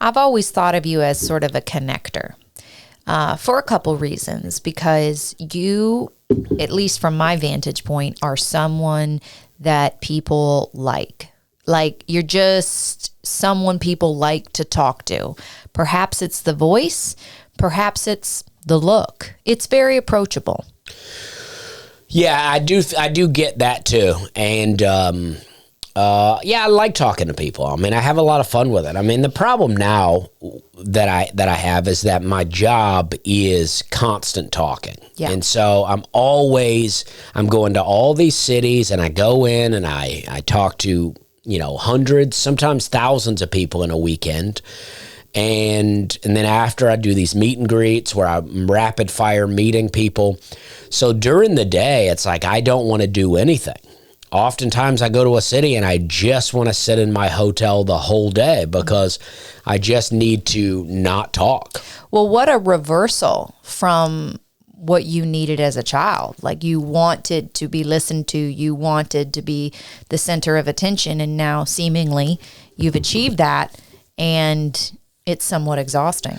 I've always thought of you as sort of a connector for a couple reasons, because you, at least from my vantage point, are someone that people like. Like, you're just someone people like to talk to. Perhaps it's the voice, perhaps it's the look. It's very approachable. Yeah, I do get that too. And yeah, I like talking to people. I mean, I have a lot of fun with it. I mean, the problem now that I have is that my job is constant talking. Yeah. And so I'm going to all these cities, and I go in and I talk to, hundreds, sometimes thousands of people in a weekend. And then after, I do these meet and greets where I'm rapid fire meeting people. So during the day, it's like I don't want to do anything. Oftentimes I go to a city and I just want to sit in my hotel the whole day because I just need to not talk. Well, what a reversal from what you needed as a child. Like, you wanted to be listened to, you wanted to be the center of attention, and now seemingly you've achieved that, and it's somewhat exhausting.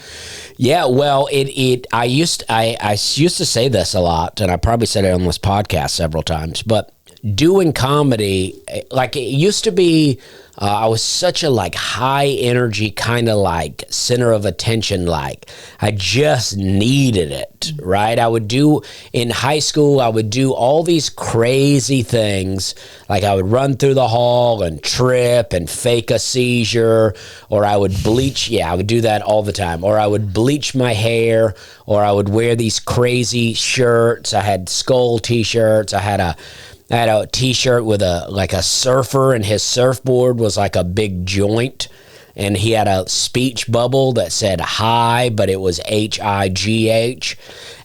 Yeah, well, I used to say this a lot, and I probably said it on this podcast several times, but doing comedy, like, it used to be, I was such a high energy kind of center of attention. I just needed it, right? In high school, I would do all these crazy things. Like, I would run through the hall and trip and fake a seizure, or I would bleach. Yeah, I would do that all the time. Or I would bleach my hair, or I would wear these crazy shirts. I had skull t-shirts. I had a t-shirt with a surfer, and his surfboard was like a big joint, and he had a speech bubble that said hi, but it was HIGH.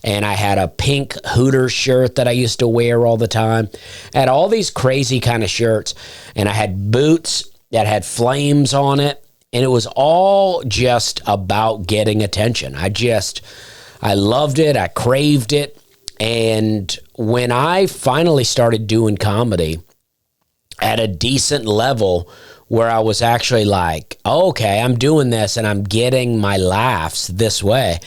And I had a pink Hooters shirt that I used to wear all the time. I had all these crazy kind of shirts, and I had boots that had flames on it, and it was all just about getting attention. I loved it. I craved it. And when I finally started doing comedy at a decent level where I was actually like, oh, okay, I'm doing this and I'm getting my laughs this way,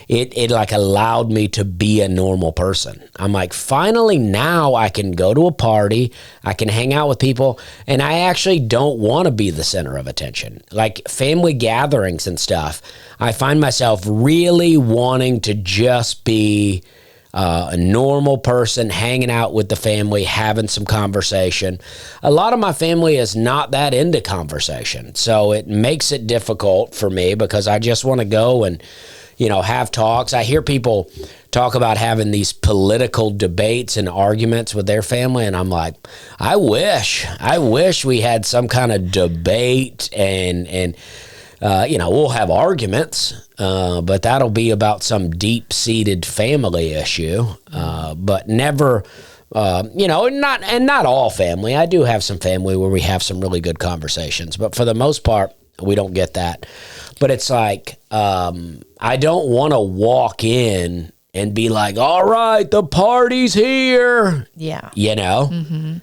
it allowed me to be a normal person. I'm like, finally now I can go to a party, I can hang out with people, and I actually don't want to be the center of attention. Like, family gatherings and stuff, I find myself really wanting to just be a normal person, hanging out with the family, having some conversation. A lot of my family is not that into conversation, so it makes it difficult for me because I just want to go and, have talks. I hear people talk about having these political debates and arguments with their family, and I'm like, I wish we had some kind of debate and we'll have arguments, but that'll be about some deep-seated family issue, but never, not all family. I do have some family where we have some really good conversations, but for the most part, we don't get that. But it's like, I don't want to walk in and be like, all right, the party's here. Yeah. Mm-hmm.